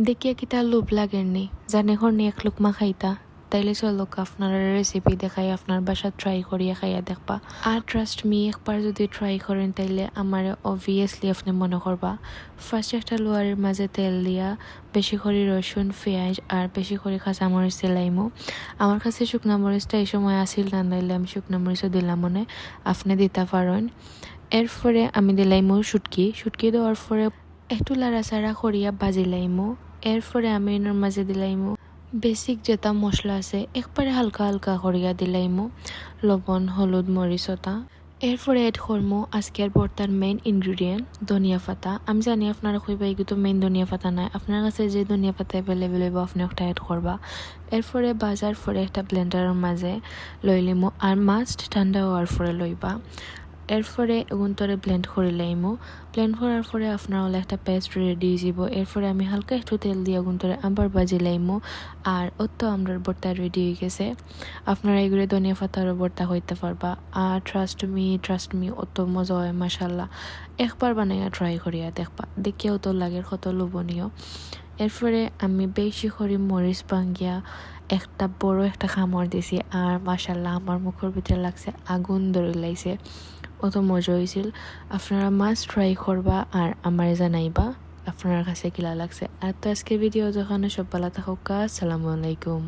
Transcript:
দেখিয়া কিতা লোভ লাগেননি জানে হরনি এক লুকমা খাইতা তাইলে চলো আপনার রেসিপি দেখাই আপনার বাসা ট্রাই করিয়া খাইয়া দেখবা। আর ট্রাস্ট মি একবার যদি ট্রাই করেন তাইলে আমার অবভিয়াসলি আপনি মনে করবা। ফার্স্ট একটা লোয়ারের মাঝে তেল দিয়া বেশি করে রসুন পেঁয়াজ আর বেশি করে কাঁচামরিচ দিলাইমো। আমার কাছে শুকনা মরিচটা এই সময় আসিল না, নাইলে আমি শুকনা মরিচও দিলাম মনে, আপনি দিতে পারেন। এরপরে আমি দিলাইমো শুটকি দেওয়ার পরে একটু লাড়াচাড়া করিয়া বাজিলাইমো। এরপরে আমি এর মাঝে দিলাইমো বেসিক যেটা মশলা আছে একবারে হালকা হালকা করিয়া দিলাইমো, লবণ হলুদ মরিচতা। এরপরে এড করমো আজকের ভর্তার মেইন ইনগ্রিডিয়েন্ট ধনিয়া পাতা। আমি জানি আপনারা কইবা এগুলো মেইন ধনিয়া পাতা নাই, আপনার কাছে যে ধনিয়া পাতা অ্যাভেলেবেল হইব আপনি একটা এড করবা। এরপরে বাজার পরে একটা ব্লেন্ডারের মাঝে লইলিমো আর মাস্ট ঠান্ডা হওয়ার পরে লইবা। এরপরে এগুন্তরে ব্লেন্ড করে লাইমো। ব্লেন্ড করার পরে আপনার হলে একটা পেস্ট রেডি হয়ে যাব। এরপরে আমি হালকা একটু তেল দিয়ে এগুন্তরে আবার বাজি লাইমো। আর অত আমরা ভর্তা রেডি হয়ে গেছে। আপনারা এগুলো ধনিয়া পাতারও ভর্তা হইতে পারবা। আর ট্রাস্ট মি অত মজা হয় মাশাল্লাহ। একবার বানাইয়া ট্রাই করিয়া দেখবা, দেখিয়াও তো লাগে কত লোভনীয়। এরপরে আমি বেশি করে মরিচ ভাঙ্গিয়া একটা বড় একটা খামর দিছি আর মাশাল্লাহ আমার মুখের ভিতরে লাগছে আগুন ধরে লাইছে, অত মজা হয়েছিল। আপনারা মাস্ট ট্রাই করবা আর আমারে জানাইবা আপনার কাছে কিলা লাগছে। আর তো আজকে ভিডিও যখন সব ভালো থাকুক, আসসালামু আলাইকুম।